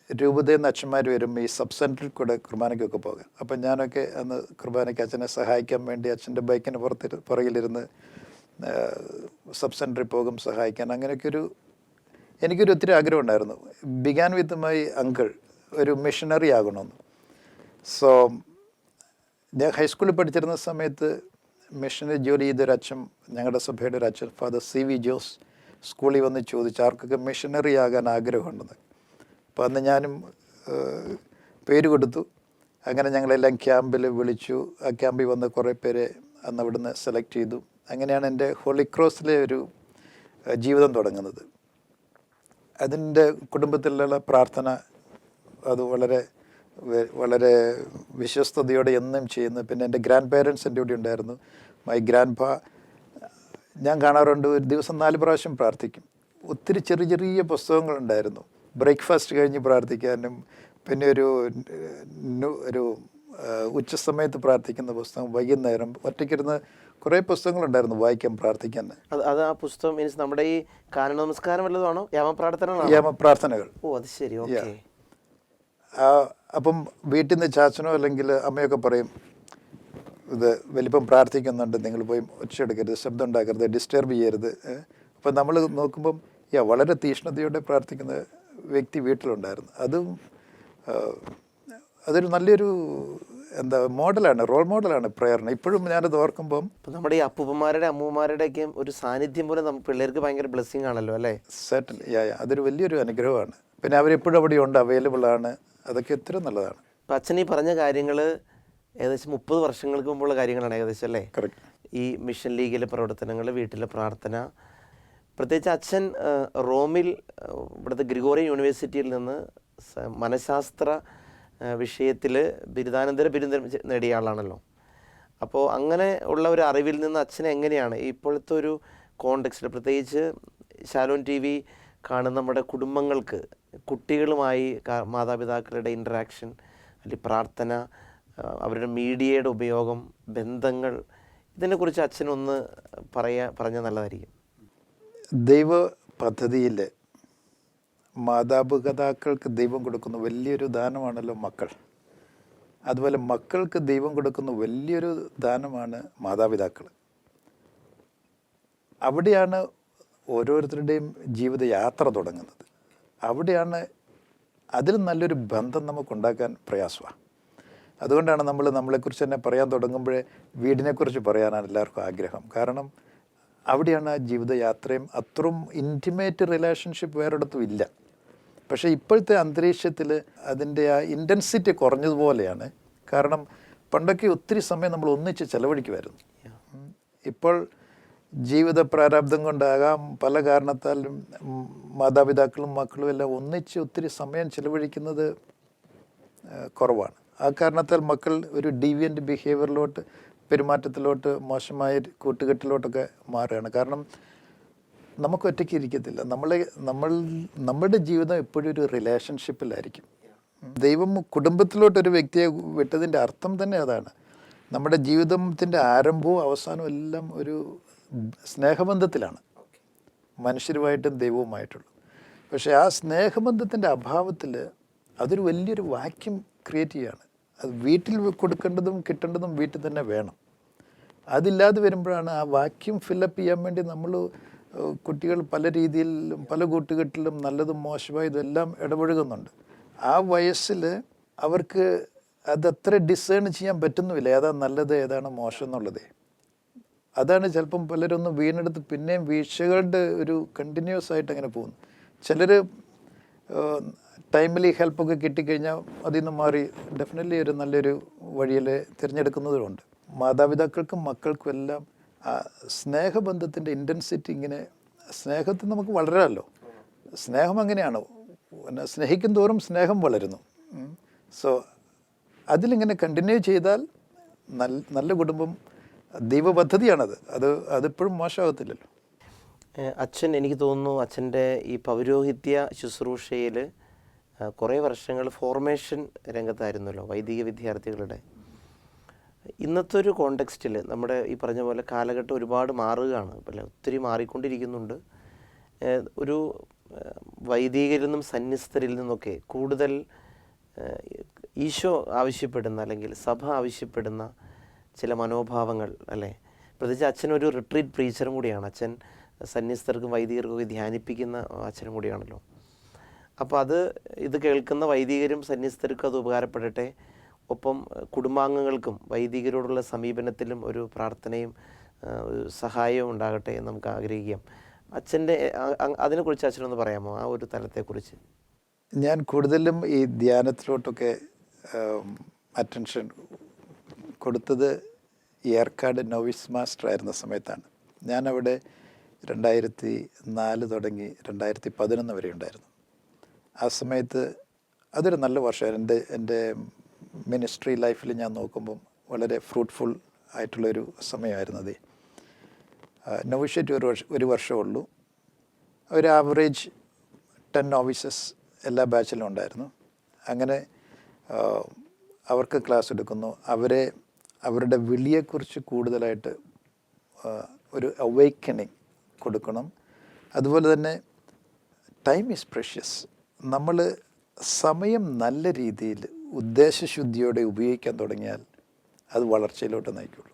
രൂപതയിൽ നിന്ന് അച്ഛന്മാർ വരും ഈ സബ് സെൻറ്ററിൽ കൂടെ കുർബാനയ്ക്കൊക്കെ പോകാൻ. അപ്പം ഞാനൊക്കെ അന്ന് കുർബാനയ്ക്ക് അച്ഛനെ സഹായിക്കാൻ വേണ്ടി അച്ഛൻ്റെ ബൈക്കിന് പുറകിലിരുന്ന് സബ് സെൻറ്ററിൽ പോകും സഹായിക്കാൻ. അങ്ങനെയൊക്കെ എനിക്കൊരു ഒത്തിരി ആഗ്രഹം ഉണ്ടായിരുന്നു. ബിഗാൻ വിത്ത് മൈ അങ്കിൾ ഒരു മിഷണറി ആകണമെന്ന്. സോ ഞാൻ ഹൈസ്കൂളിൽ പഠിച്ചിരുന്ന സമയത്ത് മിഷനറി ജോലി ചെയ്തൊരു അച്ഛൻ, ഞങ്ങളുടെ സഭയുടെ ഒരു അച്ഛൻ, ഫാദർ CV ജോസ്, സ്കൂളിൽ വന്ന് ചോദിച്ചു ആർക്കൊക്കെ മിഷനറി ആകാൻ ആഗ്രഹമുണ്ടെന്ന്. അപ്പോൾ അന്ന് ഞാനും പേര് കൊടുത്തു. അങ്ങനെ ഞങ്ങളെല്ലാം ക്യാമ്പിൽ വിളിച്ചു. ആ ക്യാമ്പിൽ വന്ന് കുറേ പേരെ അന്ന് അവിടുന്ന് സെലക്ട് ചെയ്തു. അങ്ങനെയാണ് എൻ്റെ ഹോളി ക്രോസിലെ ഒരു ജീവിതം തുടങ്ങുന്നത്. അതിൻ്റെ കുടുംബത്തിലുള്ള പ്രാർത്ഥന അത് വളരെ വിശ്വസ്തയോടെ എന്നും ചെയ്യുന്നു. പിന്നെ എൻ്റെ ഗ്രാൻഡ് പേരൻസ് എൻ്റെ കൂടെ ഉണ്ടായിരുന്നു. മൈ ഗ്രാൻഡ് പാ ഞാൻ കാണാറുണ്ട്, ഒരു ദിവസം 4 പ്രാവശ്യം പ്രാർത്ഥിക്കും. ഒത്തിരി ചെറിയ ചെറിയ പുസ്തകങ്ങളുണ്ടായിരുന്നു. ബ്രേക്ക്ഫാസ്റ്റ് കഴിഞ്ഞ് പ്രാർത്ഥിക്കാനും പിന്നെ ഒരു ഉച്ചസമയത്ത് പ്രാർത്ഥിക്കുന്ന പുസ്തകം, വൈകുന്നേരം ഒറ്റയ്ക്കിരുന്ന് കുറേ പുസ്തകങ്ങളുണ്ടായിരുന്നു വായിക്കാൻ, പ്രാർത്ഥിക്കാൻ. അത് ആ പുസ്തകം മീൻസ് നമ്മുടെ ഈ കാനന നമസ്കാരം വല്ലതാണോ? യാമപ്രാർത്ഥനകൾ. ഓ അത് ശരി, ഓക്കെ. അപ്പം വീട്ടിൽ നിന്ന് ചാച്ചനോ അല്ലെങ്കിൽ അമ്മയൊക്കെ പറയും, ഇത് വലിപ്പം പ്രാർത്ഥിക്കുന്നുണ്ട്, നിങ്ങൾ പോയി ഒച്ചയെടുക്കരുത്, ശബ്ദം ഉണ്ടാക്കരുത്, ഡിസ്റ്റർബ് ചെയ്യരുത്. അപ്പം നമ്മൾ നോക്കുമ്പം വളരെ തീഷ്ണതയോടെ പ്രാർത്ഥിക്കുന്ന വ്യക്തി വീട്ടിലുണ്ടായിരുന്നു. അതൊരു നല്ലൊരു മോഡലാണ്, റോൾ മോഡലാണ് പ്രയറിന്. ഇപ്പോഴും ഞാനത് ഓർക്കുമ്പം നമ്മുടെ ഈ അപ്പൂപ്പന്മാരുടെ അമ്മൂമ്മമാരുടെയൊക്കെ ഒരു സാന്നിധ്യം പോലെ നമുക്ക് പിള്ളേർക്ക് ഭയങ്കര ബ്ലെസ്സിങ് ആണല്ലോ അല്ലേ? സെർട്ടൻ, അതൊരു വലിയൊരു അനുഗ്രഹമാണ്. പിന്നെ അവരെപ്പോഴും അവിടെ ഉണ്ട്, അവൈലബിൾ ആണ്. അതൊക്കെ ഒത്തിരി നല്ലതാണ്. അപ്പം അച്ഛൻ ഈ പറഞ്ഞ കാര്യങ്ങൾ ഏകദേശം 30 വർഷങ്ങൾക്ക് മുമ്പുള്ള കാര്യങ്ങളാണ് ഏകദേശം അല്ലേ? കറക്റ്റ്. ഈ മിഷൻ ലീഗിലെ പ്രവർത്തനങ്ങൾ, വീട്ടിലെ പ്രാർത്ഥന. പ്രത്യേകിച്ച് അച്ഛൻ റോമിൽ ഇവിടുത്തെ ഗ്രിഗോറിയൻ യൂണിവേഴ്സിറ്റിയിൽ നിന്ന് മനഃശാസ്ത്ര വിഷയത്തിൽ ബിരുദാനന്തര ബിരുദം നേടിയ ആളാണല്ലോ. അപ്പോൾ അങ്ങനെ ഉള്ള ഒരു അറിവിൽ നിന്ന് അച്ഛനെ എങ്ങനെയാണ് ഇപ്പോഴത്തെ ഒരു കോണ്ടെക്സ്റ്റിൽ, പ്രത്യേകിച്ച് ശാലോം TV കാണുന്ന നമ്മുടെ കുടുംബങ്ങൾക്ക്, കുട്ടികളുമായി മാതാപിതാക്കളുടെ ഇൻറ്ററാക്ഷൻ, അല്ലെങ്കിൽ പ്രാർത്ഥന, അവരുടെ മീഡിയയുടെ ഉപയോഗം, ബന്ധങ്ങൾ, ഇതിനെക്കുറിച്ച് അച്ഛനൊന്ന് പറഞ്ഞാൽ നല്ലതായിരിക്കും. ദൈവ പദ്ധതിയിൽ മാതാപിതാക്കൾക്ക് ദൈവം കൊടുക്കുന്ന വലിയൊരു ദാനമാണല്ലോ മക്കൾ. അതുപോലെ മക്കൾക്ക് ദൈവം കൊടുക്കുന്ന വലിയൊരു ദാനമാണ് മാതാപിതാക്കൾ. അവിടെയാണ് ഓരോരുത്തരുടെയും ജീവിതയാത്ര തുടങ്ങുന്നത്. അവിടെയാണ് അതിൽ നല്ലൊരു ബന്ധം നമുക്കുണ്ടാക്കാൻ പ്രയാസമാണ്. അതുകൊണ്ടാണ് നമ്മളെക്കുറിച്ച് തന്നെ പറയാൻ തുടങ്ങുമ്പോഴേ വീടിനെക്കുറിച്ച് പറയാനാണ് എല്ലാവർക്കും ആഗ്രഹം. കാരണം അവിടെയാണ് ആ ജീവിതയാത്രയും. അത്രയും ഇൻറ്റിമേറ്റ് റിലേഷൻഷിപ്പ് വേറൊരിടത്തും ഇല്ല. പക്ഷേ ഇപ്പോഴത്തെ അന്തരീക്ഷത്തിൽ അതിൻ്റെ ആ ഇൻറ്റൻസിറ്റി കുറഞ്ഞതുപോലെയാണ്. കാരണം പണ്ടൊക്കെ ഒത്തിരി സമയം നമ്മൾ ഒന്നിച്ച് ചെലവഴിക്കുമായിരുന്നു. ഇപ്പോൾ ജീവിത പ്രാരാബ്ദം കൊണ്ടാകാം, പല കാരണത്താലും മാതാപിതാക്കളും മക്കളും എല്ലാം ഒന്നിച്ച് ഒത്തിരി സമയം ചെലവഴിക്കുന്നത് കുറവാണ്. ആ കാരണത്താൽ മക്കൾ ഒരു ഡീവിയൻ്റ് ബിഹേവിയറിലോട്ട്, പെരുമാറ്റത്തിലോട്ട്, മോശമായ കൂട്ടുകെട്ടിലോട്ടൊക്കെ മാറുകയാണ്. കാരണം നമുക്ക് ഒറ്റയ്ക്ക് ഇരിക്കത്തില്ല. നമ്മുടെ ജീവിതം എപ്പോഴും ഒരു റിലേഷൻഷിപ്പിലായിരിക്കും. ദൈവം കുടുംബത്തിലോട്ടൊരു വ്യക്തിയെ വിട്ടതിൻ്റെ അർത്ഥം തന്നെ അതാണ്. നമ്മുടെ ജീവിതത്തിൻ്റെ ആരംഭവും അവസാനവും എല്ലാം ഒരു സ്നേഹബന്ധത്തിലാണ്, മനുഷ്യരുമായിട്ടും ദൈവവുമായിട്ടുള്ളൂ. പക്ഷേ ആ സ്നേഹബന്ധത്തിൻ്റെ അഭാവത്തിൽ അതൊരു വലിയൊരു വാക്യൂം ക്രിയേറ്റ് ചെയ്യുകയാണ്. അത് വീട്ടിൽ കൊടുക്കേണ്ടതും കിട്ടേണ്ടതും വീട്ടിൽ തന്നെ വേണം. അതില്ലാതെ വരുമ്പോഴാണ് ആ വാക്യൂം ഫില്ലപ്പ് ചെയ്യാൻ വേണ്ടി കുട്ടികൾ പല രീതിയിലും പല കൂട്ടുകെട്ടിലും നല്ലതും മോശമായും ഇതെല്ലാം ഇടപഴകുന്നുണ്ട്. ആ വയസ്സിൽ അവർക്ക് അതത്ര ഡിസേൺ ചെയ്യാൻ പറ്റുന്നുമില്ല, ഏതാ നല്ലത് ഏതാണ് മോശം എന്നുള്ളത്. അതാണ് ചിലപ്പം പലരൊന്നും വീണെടുത്ത് പിന്നെയും വീഴ്ചകളുടെ ഒരു കണ്ടിന്യൂസ് ആയിട്ട് അങ്ങനെ പോകുന്നു. ചിലർ ടൈമിലി ഹെൽപ്പൊക്കെ കിട്ടിക്കഴിഞ്ഞാൽ അതിൽ നിന്ന് മാറി ഡെഫിനറ്റ്ലി ഒരു നല്ലൊരു വഴിയിൽ തിരഞ്ഞെടുക്കുന്നതുമുണ്ട്. മാതാപിതാക്കൾക്കും മക്കൾക്കും എല്ലാം ആ സ്നേഹബന്ധത്തിൻ്റെ ഇൻറ്റൻസിറ്റി, ഇങ്ങനെ സ്നേഹത്തിൽ നമുക്ക് വളരാമല്ലോ. സ്നേഹം അങ്ങനെയാണ്, പിന്നെ സ്നേഹിക്കും തോറും സ്നേഹം വളരുന്നു. സോ അതിലിങ്ങനെ കണ്ടിന്യൂ ചെയ്താൽ നല്ല കുടുംബം ദൈവപദ്ധതിയാണത്. അതിപ്പോഴും മോശമാകത്തില്ലല്ലോ. അച്ഛൻ, എനിക്ക് തോന്നുന്നു അച്ഛൻ്റെ ഈ പൗരോഹിത്യ ശുശ്രൂഷയിൽ കുറേ വർഷങ്ങൾ ഫോർമേഷൻ രംഗത്തായിരുന്നല്ലോ, വൈദിക വിദ്യാർത്ഥികളുടെ. ഇന്നത്തെ ഒരു കോണ്ടെക്സ്റ്റിൽ നമ്മുടെ ഈ പറഞ്ഞ പോലെ കാലഘട്ടം ഒരുപാട് മാറുകയാണ്, അല്ലേ? ഒത്തിരി മാറിക്കൊണ്ടിരിക്കുന്നുണ്ട്. ഒരു വൈദികരിൽ നിന്നും സന്യസ്തരിൽ നിന്നൊക്കെ കൂടുതൽ ഈശോ ആവശ്യപ്പെടുന്ന അല്ലെങ്കിൽ സഭ ആവശ്യപ്പെടുന്ന ചില മനോഭാവങ്ങൾ അല്ലേ? പ്രത്യേകിച്ച് അച്ഛനൊരു റിട്രീറ്റ് പ്രീച്ചറും കൂടിയാണ്. അച്ഛൻ സന്യസ്തർക്കും വൈദികർക്കൊക്കെ ധ്യാനിപ്പിക്കുന്ന അച്ഛനും കൂടിയാണല്ലോ. അപ്പോൾ ഇത് കേൾക്കുന്ന വൈദികരും സന്യസ്തർക്കും അത് ഉപകാരപ്പെടട്ടെ. ഒപ്പം കുടുംബാംഗങ്ങൾക്കും വൈദികരോടുള്ള സമീപനത്തിലും ഒരു പ്രാർത്ഥനയും സഹായവും ഉണ്ടാകട്ടെ എന്ന് നമുക്ക് ആഗ്രഹിക്കാം. അച്ഛൻ്റെ അതിനെക്കുറിച്ച് അച്ഛനൊന്ന് പറയാമോ, ആ ഒരു തലത്തെക്കുറിച്ച്? ഞാൻ കൂടുതലും ഈ ധ്യാനത്തിലോട്ടൊക്കെ അറ്റൻഷൻ കൊടുത്തത് ഏർക്കാട് നോവിസ് മാസ്റ്റർ ആയിരുന്ന സമയത്താണ്. ഞാനവിടെ 2004 തുടങ്ങി 2011 വരെ ഉണ്ടായിരുന്നു. ആ സമയത്ത് അതൊരു നല്ല വർഷമായിരുന്നു. എൻ്റെ മിനിസ്ട്രി ലൈഫിൽ ഞാൻ നോക്കുമ്പം വളരെ ഫ്രൂട്ട്ഫുൾ ആയിട്ടുള്ളൊരു സമയമായിരുന്നത്. നോവിഷ്യേറ്റ് ഒരു വർഷമേ ഉള്ളൂ. ഒരു ആവറേജ് 10 നോവിസസ് എല്ലാ ബാച്ചിലും ഉണ്ടായിരുന്നു. അങ്ങനെ അവർക്ക് ക്ലാസ് എടുക്കുന്നു. അവരുടെ വിളിയെക്കുറിച്ച് കൂടുതലായിട്ട് ഒരു അവൈക്കണിങ് കൊടുക്കണം. അതുപോലെ തന്നെ ടൈം ഈസ് പ്രഷ്യസ്. നമ്മൾ സമയം നല്ല രീതിയിൽ ഉദ്ദേശശുദ്ധിയോടെ ഉപയോഗിക്കാൻ തുടങ്ങിയാൽ അത് വളർച്ചയിലോട്ട് നയിക്കുള്ളൂ.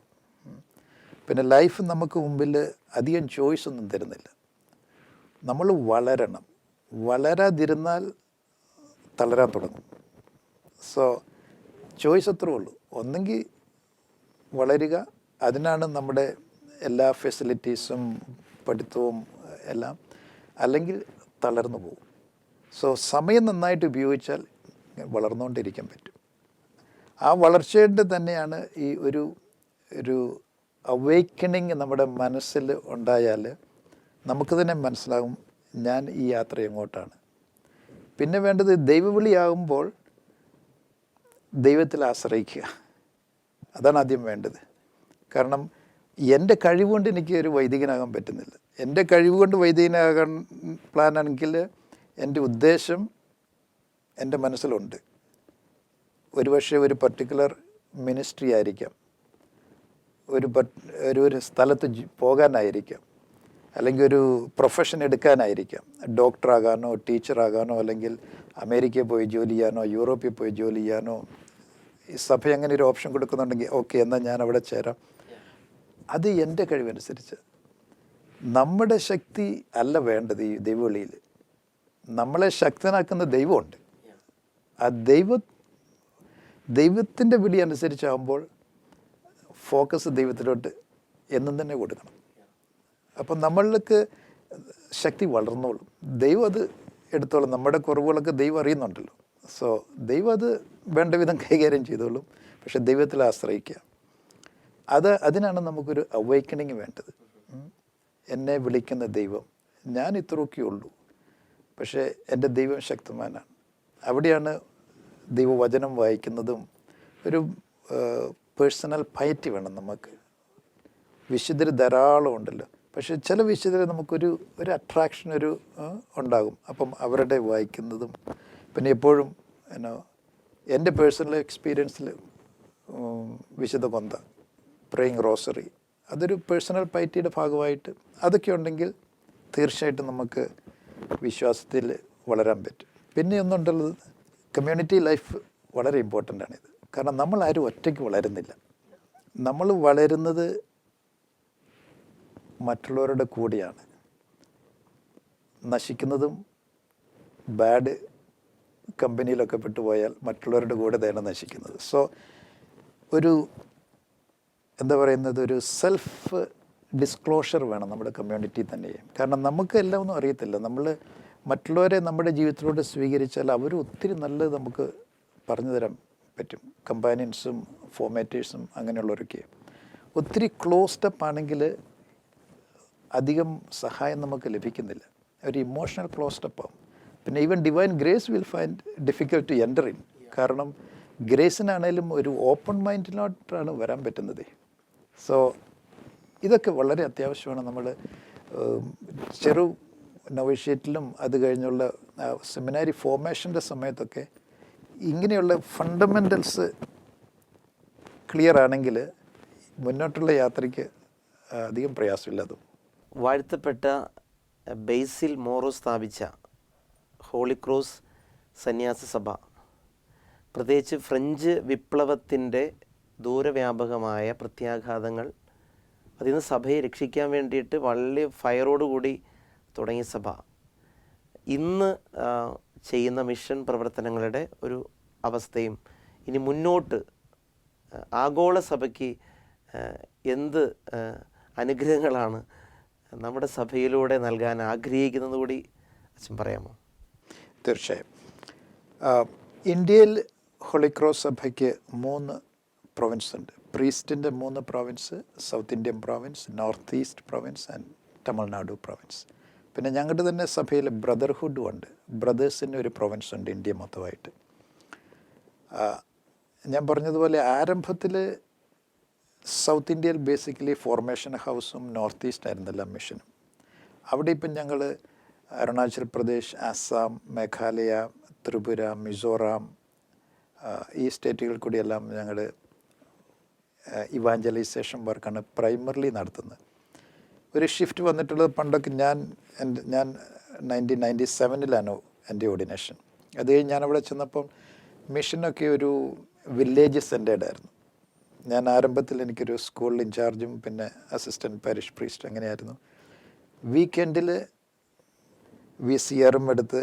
പിന്നെ ലൈഫ് നമുക്ക് മുമ്പിൽ അധികം ചോയ്സ് ഒന്നും തരുന്നില്ല. നമ്മൾ വളരണം. വളരാതിരുന്നാൽ തളരാൻ തുടങ്ങും. സോ ചോയ്സ് അത്രേ ഉള്ളൂ. ഒന്നെങ്കിൽ വളരുക, അതിനാണ് നമ്മുടെ എല്ലാ ഫെസിലിറ്റീസും പഠിത്തവും എല്ലാം, അല്ലെങ്കിൽ തളർന്നു പോകും. സോ സമയം നന്നായിട്ട് ഉപയോഗിച്ചാൽ വളർന്നുകൊണ്ടിരിക്കാൻ പറ്റും. ആ വളർച്ചയുടെ തന്നെയാണ് ഈ ഒരു അവൈക്കണിങ് നമ്മുടെ മനസ്സിൽ ഉണ്ടായാൽ നമുക്ക് തന്നെ മനസ്സിലാകും ഞാൻ ഈ യാത്ര എങ്ങോട്ടാണ്. പിന്നെ വേണ്ടത് ദൈവവിളിയാകുമ്പോൾ ദൈവത്തിൽ ആശ്രയിക്കുക. അതാണ് ആദ്യം വേണ്ടത്. കാരണം എൻ്റെ കഴിവുകൊണ്ട് എനിക്ക് ഒരു വൈദികനാകാൻ പറ്റുന്നില്ല. എൻ്റെ കഴിവുകൊണ്ട് വൈദികനാകാൻ പ്ലാനാണെങ്കിൽ എൻ്റെ ഉദ്ദേശം എൻ്റെ മനസ്സിലുണ്ട്. ഒരുപക്ഷെ ഒരു പർട്ടിക്കുലർ മിനിസ്ട്രി ആയിരിക്കാം, ഒരു സ്ഥലത്ത് പോകാനായിരിക്കാം, അല്ലെങ്കിൽ ഒരു പ്രൊഫഷൻ എടുക്കാനായിരിക്കാം. ഡോക്ടറാകാനോ ടീച്ചറാകാനോ, അല്ലെങ്കിൽ അമേരിക്കയിൽ പോയി ജോലി ചെയ്യാനോ യൂറോപ്പിൽ പോയി ജോലി ചെയ്യാനോ. ഈ സഭ അങ്ങനെ ഒരു ഓപ്ഷൻ കൊടുക്കുന്നുണ്ടെങ്കിൽ ഓക്കെ, എന്നാൽ ഞാൻ അവിടെ ചേരാം. അത് എൻ്റെ കഴിവനുസരിച്ച്. നമ്മുടെ ശക്തി അല്ല വേണ്ടത് ഈ ദൈവവിളിയിൽ. നമ്മളെ ശക്തനാക്കുന്ന ദൈവമുണ്ട്. ആ ദൈവത്തിൻ്റെ വിളി അനുസരിച്ചാകുമ്പോൾ ഫോക്കസ് ദൈവത്തിലോട്ട് എന്നും തന്നെ കൊടുക്കണം. അപ്പം നമ്മൾക്ക് ശക്തി വളർന്നോളും. ദൈവം അത് എടുത്തോളും. നമ്മുടെ കുറവുകളൊക്കെ ദൈവം അറിയുന്നുണ്ടല്ലോ. സോ ദൈവം അത് വേണ്ട വിധം കൈകാര്യം ചെയ്തോളും. പക്ഷെ ദൈവത്തിൽ ആശ്രയിക്കുക. അതിനാണ് നമുക്കൊരു അവൈക്കണിങ് വേണ്ടത്. എന്നെ വിളിക്കുന്ന ദൈവം, ഞാൻ ഇത്രയൊക്കെ ഉള്ളൂ, പക്ഷേ എൻ്റെ ദൈവം ശക്തമാനാണ്. അവിടെയാണ് ദൈവവചനം വായിക്കുന്നതും. ഒരു പേഴ്സണൽ പൈറ്റി വേണം നമുക്ക്. വിശുദ്ധർ ധാരാളം ഉണ്ടല്ലോ, പക്ഷേ ചില വിശുദ്ധർ നമുക്കൊരു അട്രാക്ഷൻ ഉണ്ടാകും. അപ്പം അവരുടെ വായിക്കുന്നതും. പിന്നെ എപ്പോഴും എൻ്റെ പേഴ്സണൽ എക്സ്പീരിയൻസിൽ വിശുദ്ധ കൊന്ത, പ്രേയിങ് റോസറി, അതൊരു പേഴ്സണൽ പൈറ്റിയുടെ ഭാഗമായിട്ട് അതൊക്കെ ഉണ്ടെങ്കിൽ തീർച്ചയായിട്ടും നമുക്ക് വിശ്വാസത്തിൽ വളരാൻ പറ്റും. പിന്നെ ഒന്നുണ്ടുള്ളത്, കമ്മ്യൂണിറ്റി ലൈഫ് വളരെ ഇമ്പോർട്ടൻ്റ് ആണിത്. കാരണം നമ്മൾ ആരും ഒറ്റയ്ക്ക് വളരുന്നില്ല. നമ്മൾ വളരുന്നത് മറ്റുള്ളവരുടെ കൂടെയാണ്. നശിക്കുന്നതും ബാഡ് കമ്പനിയിലൊക്കെ പെട്ടുപോയാൽ മറ്റുള്ളവരുടെ കൂടെ തന്നെ നശിക്കുന്നത്. സോ ഒരു ഒരു സെൽഫ് ഡിസ്ക്ലോഷർ വേണം നമ്മുടെ കമ്മ്യൂണിറ്റി തന്നെ. കാരണം നമുക്ക് എല്ലാം ഒന്നും അറിയത്തില്ല. നമ്മൾ മറ്റുള്ളവരെ നമ്മുടെ ജീവിതത്തിലൂടെ സ്വീകരിച്ചാൽ അവർ ഒത്തിരി നല്ലത് നമുക്ക് പറഞ്ഞു തരാൻ പറ്റും. കമ്പാനിയൻസും ഫോർമേറ്റേഴ്സും അങ്ങനെയുള്ളവരൊക്കെ ഒത്തിരി ക്ലോസ്ഡ് അപ്പ് ആണെങ്കിൽ അധികം സഹായം നമുക്ക് ലഭിക്കുന്നില്ല. ഒരു ഇമോഷണൽ ക്ലോസ്ഡ് അപ്പ് ആവും. പിന്നെ even divine grace will find difficult to enter in. കാരണം ഗ്രേസിനാണേലും ഒരു ഓപ്പൺ മൈൻഡിലോട്ടാണ് വരാൻ പറ്റുന്നത്. സോ ഇതൊക്കെ വളരെ അത്യാവശ്യമാണ്. നമ്മൾ ചെറു നൊവേഷ്യേറ്റിലും അത് കഴിഞ്ഞുള്ള സെമിനാരി ഫോർമേഷൻ്റെ സമയത്തൊക്കെ ഇങ്ങനെയുള്ള ഫണ്ടമെൻ്റൽസ് ക്ലിയർ ആണെങ്കിൽ മുന്നോട്ടുള്ള യാത്രയ്ക്ക് അധികം പ്രയാസമില്ലാതും. വാഴ്ത്തപ്പെട്ട ബേസിൽ മോറോ സ്ഥാപിച്ച ഹോളി ക്രോസ് സന്യാസ സഭ, പ്രത്യേകിച്ച് ഫ്രഞ്ച് വിപ്ലവത്തിൻ്റെ ദൂരവ്യാപകമായ പ്രത്യാഘാതങ്ങൾ, അതിൽ നിന്ന് സഭയെ രക്ഷിക്കാൻ വേണ്ടിയിട്ട് വളരെ ഫയറോടുകൂടി തുടങ്ങിയ സഭ ഇന്ന് ചെയ്യുന്ന മിഷൻ പ്രവർത്തനങ്ങളുടെ ഒരു അവസ്ഥയും, ഇനി മുന്നോട്ട് ആഗോള സഭയ്ക്ക് എന്ത് അനുഗ്രഹങ്ങളാണ് നമ്മുടെ സഭയിലൂടെ നൽകാൻ ആഗ്രഹിക്കുന്നത് കൂടി അച്ഛൻ പറയാമോ? തീർച്ചയായും. ഇന്ത്യയിൽ ഹോളി ക്രോസ് സഭയ്ക്ക് 3 പ്രൊവിൻസ് ഉണ്ട്. പ്രീസ്റ്റിൻ്റെ 3 province, south Indian province, north east province and Tamil Nadu province. പിന്നെ ഞങ്ങളുടെ തന്നെ സഭയിൽ ബ്രദർഹുഡും ഉണ്ട്. ബ്രദേഴ്സിൻ്റെ ഒരു പ്രൊവിൻസ് ഉണ്ട് ഇന്ത്യ മൊത്തമായിട്ട്. ഞാൻ പറഞ്ഞതുപോലെ ആരംഭത്തിൽ സൗത്ത് ഇന്ത്യയിൽ ബേസിക്കലി ഫോർമേഷൻ ഹൗസും നോർത്ത് ഈസ്റ്റ് ആയിരുന്നല്ല മിഷനും. അവിടെ ഇപ്പം ഞങ്ങൾ അരുണാചൽ പ്രദേശ്, ആസാം, മേഘാലയ, ത്രിപുര, മിസോറാം ഈ സ്റ്റേറ്റുകളിൽ കൂടിയെല്ലാം ഞങ്ങൾ ഇവാഞ്ചലൈസേഷൻ വർക്കാണ് പ്രൈമറിലി നടത്തുന്നത്. ഒരു ഷിഫ്റ്റ് വന്നിട്ടുള്ളത് പണ്ടൊക്കെ ഞാൻ 1997 എൻ്റെ ഓർഡിനേഷൻ. അത് കഴിഞ്ഞ് ഞാനവിടെ ചെന്നപ്പം മിഷനൊക്കെ ഒരു വില്ലേജ് സെൻറ്റേഡ് ആയിരുന്നു. ഞാൻ ആരംഭത്തിൽ എനിക്കൊരു സ്കൂൾ ഇൻചാർജും പിന്നെ അസിസ്റ്റൻറ്റ് പാരിഷ് പ്രീസ്റ്റ് അങ്ങനെയായിരുന്നു. വീക്കെൻഡിൽ VCRും എടുത്ത്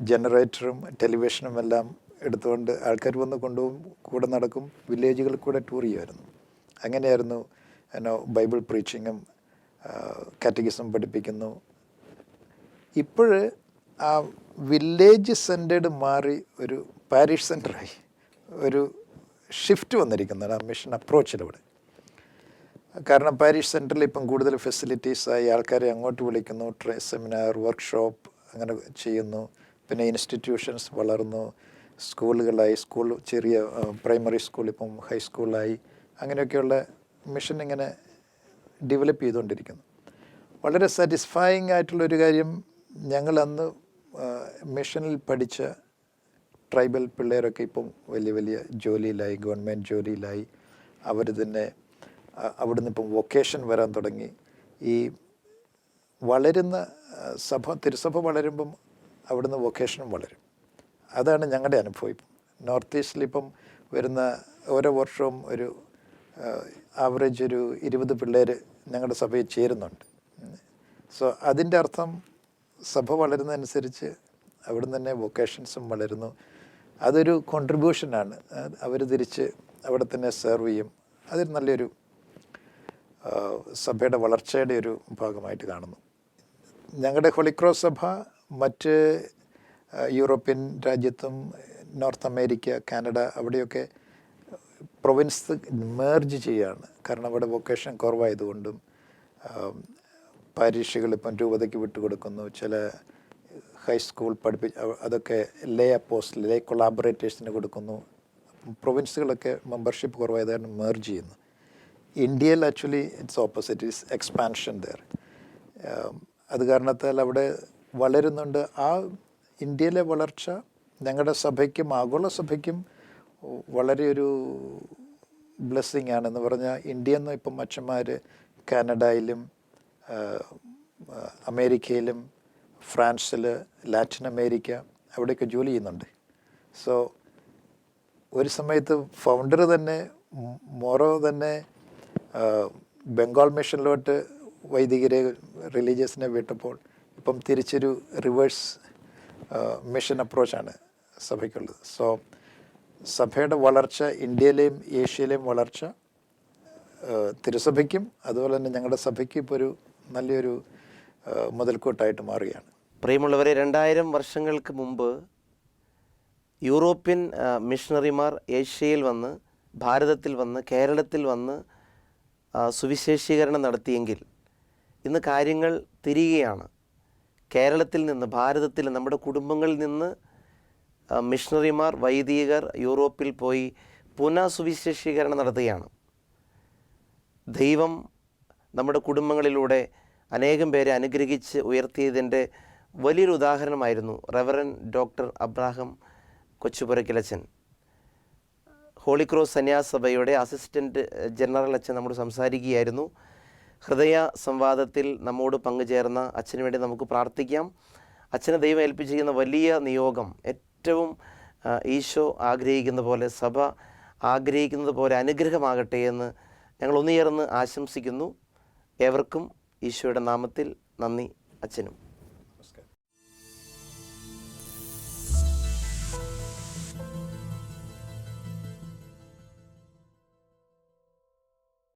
ജനറേറ്ററും ടെലിവിഷനും എല്ലാം എടുത്തുകൊണ്ട് ആൾക്കാർ വന്ന് കൊണ്ടുപോകും, കൂടെ നടക്കും, വില്ലേജുകളിൽ കൂടെ ടൂർ ചെയ്യുമായിരുന്നു. അങ്ങനെയായിരുന്നു ബൈബിൾ പ്രീച്ചിങ്ങും കാറ്റഗിസം പഠിപ്പിക്കുന്നു. ഇപ്പോൾ ആ വില്ലേജ് സെൻറ്റേഡ് മാറി ഒരു പാരിഷ് സെൻറ്ററായി ഒരു ഷിഫ്റ്റ് വന്നിരിക്കുന്നതാണ് ആ മിഷൻ അപ്രോച്ചിലൂടെ. കാരണം പാരിഷ് സെൻറ്ററിൽ ഇപ്പം കൂടുതൽ ഫെസിലിറ്റീസായി, ആൾക്കാരെ അങ്ങോട്ട് വിളിക്കുന്നു, സെമിനാർ, വർക്ക്ഷോപ്പ് അങ്ങനെ ചെയ്യുന്നു. പിന്നെ ഇൻസ്റ്റിറ്റ്യൂഷൻസ് വളർന്നു, സ്കൂളുകളായി, ചെറിയ പ്രൈമറി സ്കൂൾ ഇപ്പം ഹൈസ്കൂളായി, അങ്ങനെയൊക്കെയുള്ള മിഷൻ ഇങ്ങനെ ഡെവലപ്പ് ചെയ്തുകൊണ്ടിരിക്കുന്നു. വളരെ സാറ്റിസ്ഫൈയിങ് ആയിട്ടുള്ളൊരു കാര്യം, ഞങ്ങൾ അന്ന് മിഷനിൽ പഠിച്ച ട്രൈബൽ പിള്ളേരൊക്കെ ഇപ്പം വലിയ വലിയ ജോലിയിലായി, ഗവൺമെൻറ് ജോലിയിലായി. അവർ തന്നെ അവിടുന്ന് ഇപ്പം വൊക്കേഷൻ വരാൻ തുടങ്ങി. ഈ വളരുന്ന തിരുസഭ വളരുമ്പം അവിടുന്ന് വൊക്കേഷനും വളരും. അതാണ് ഞങ്ങളുടെ അനുഭവം. ഇപ്പം നോർത്ത് ഈസ്റ്റിൽ ഇപ്പം വരുന്ന ഓരോ വർഷവും ഒരു ആവറേജ് ഒരു 20 പിള്ളേർ ഞങ്ങളുടെ സഭയിൽ ചേരുന്നുണ്ട്. സോ അതിൻ്റെ അർത്ഥം സഭ വളരുന്നതനുസരിച്ച് അവിടുന്ന് തന്നെ വൊക്കേഷൻസും വളരുന്നു. അതൊരു കോൺട്രിബ്യൂഷനാണ്. അവർ തിരിച്ച് അവിടെ തന്നെ സെർവ് ചെയ്യും. അതൊരു നല്ലൊരു സഭയുടെ വളർച്ചയുടെ ഒരു ഭാഗമായിട്ട് കാണുന്നു. ഞങ്ങളുടെ ഹോളി ക്രോസ് സഭ മറ്റ് യൂറോപ്യൻ രാജ്യത്തും നോർത്ത് അമേരിക്ക, കാനഡ അവിടെയൊക്കെ പ്രൊവിൻസ് മേർജ് ചെയ്യുകയാണ്. കാരണം അവിടെ വൊക്കേഷൻ കുറവായതുകൊണ്ടും പാരീഷുകൾ ഇപ്പം രൂപതയ്ക്ക് വിട്ടുകൊടുക്കുന്നു. ചില ഹൈസ്കൂൾ അതൊക്കെ ലേ അപ്പോസ്റ്റൽ, ലേ കൊളാബറേറ്റേഴ്സിന് കൊടുക്കുന്നു. പ്രൊവിൻസുകളൊക്കെ മെമ്പർഷിപ്പ് കുറവായത് കാരണം മേർജ് ചെയ്യുന്നു. ഇന്ത്യയിൽ actually it's opposite, it's expansion there. അത് കാരണത്താൽ അവിടെ വളരുന്നുണ്ട്. ആ ഇന്ത്യയിലെ വളർച്ച ഞങ്ങളുടെ സഭയ്ക്കും ആഗോള സഭയ്ക്കും വളരെ ഒരു ബ്ലെസ്സിങ് ആണെന്ന് പറഞ്ഞാൽ, ഇന്ത്യയിൽ നിന്ന് ഇപ്പം അച്ഛന്മാർ കാനഡയിലും അമേരിക്കയിലും ഫ്രാൻസിൽ, ലാറ്റിൻ അമേരിക്ക അവിടെയൊക്കെ ജോലി ചെയ്യുന്നുണ്ട്. സോ ഒരു സമയത്ത് ഫൗണ്ടർ തന്നെ മോറോ തന്നെ ബംഗാൾ മിഷനിലോട്ട് വൈദികരെ, റിലീജിയസിനെ വിട്ടപ്പോൾ ഇപ്പം തിരിച്ചൊരു റിവേഴ്സ് മിഷൻ അപ്രോച്ചാണ് സഭയ്ക്കുള്ളത്. സോ സഭയുടെ വളർച്ച, ഇന്ത്യയിലെയും ഏഷ്യയിലെയും വളർച്ച തിരുസഭയ്ക്കും അതുപോലെ തന്നെ ഞങ്ങളുടെ സഭയ്ക്കും ഇപ്പോൾ ഒരു നല്ലൊരു മുതൽക്കൂട്ടായിട്ട് മാറുകയാണ്. പ്രിയമുള്ളവരെ, 2000 വർഷങ്ങൾക്ക് മുമ്പ് യൂറോപ്യൻ മിഷണറിമാർ ഏഷ്യയിൽ വന്ന്, ഭാരതത്തിൽ വന്ന്, കേരളത്തിൽ വന്ന് സുവിശേഷീകരണം നടത്തിയെങ്കിൽ ഇന്ന് കാര്യങ്ങൾ തിരിയുകയാണ്. കേരളത്തിൽ നിന്ന്, ഭാരതത്തിൽ, നമ്മുടെ കുടുംബങ്ങളിൽ നിന്ന് മിഷണറിമാർ, വൈദികർ യൂറോപ്പിൽ പോയി പുനഃ സുവിശേഷീകരണം നടത്തുകയാണ്. ദൈവം നമ്മുടെ കുടുംബങ്ങളിലൂടെ അനേകം പേരെ അനുഗ്രഹിച്ച് ഉയർത്തിയതിൻ്റെ വലിയൊരു ഉദാഹരണമായിരുന്നു റെവറൻ ഡോക്ടർ അബ്രാഹം കൊച്ചുപുരയ്ക്കലച്ചൻ. ഹോളി ക്രോസ് സന്യാസ സഭയുടെ അസിസ്റ്റൻറ്റ് ജനറൽ അച്ഛൻ നമ്മോട് സംസാരിക്കുകയായിരുന്നു. ഹൃദയ സംവാദത്തിൽ നമ്മോട് പങ്കുചേർന്ന അച്ഛന് വേണ്ടി നമുക്ക് പ്രാർത്ഥിക്കാം. അച്ഛനെ ദൈവം ഏൽപ്പിച്ചിരിക്കുന്ന വലിയ നിയോഗം ഏറ്റവും ഈശോ ആഗ്രഹിക്കുന്ന പോലെ, സഭ ആഗ്രഹിക്കുന്നത് പോലെ അനുഗ്രഹമാകട്ടെ എന്ന് ഞങ്ങൾ ഒന്നുചേർന്ന് ആശംസിക്കുന്നു. ഏവർക്കും ഈശോയുടെ നാമത്തിൽ നന്ദി. അച്ഛനും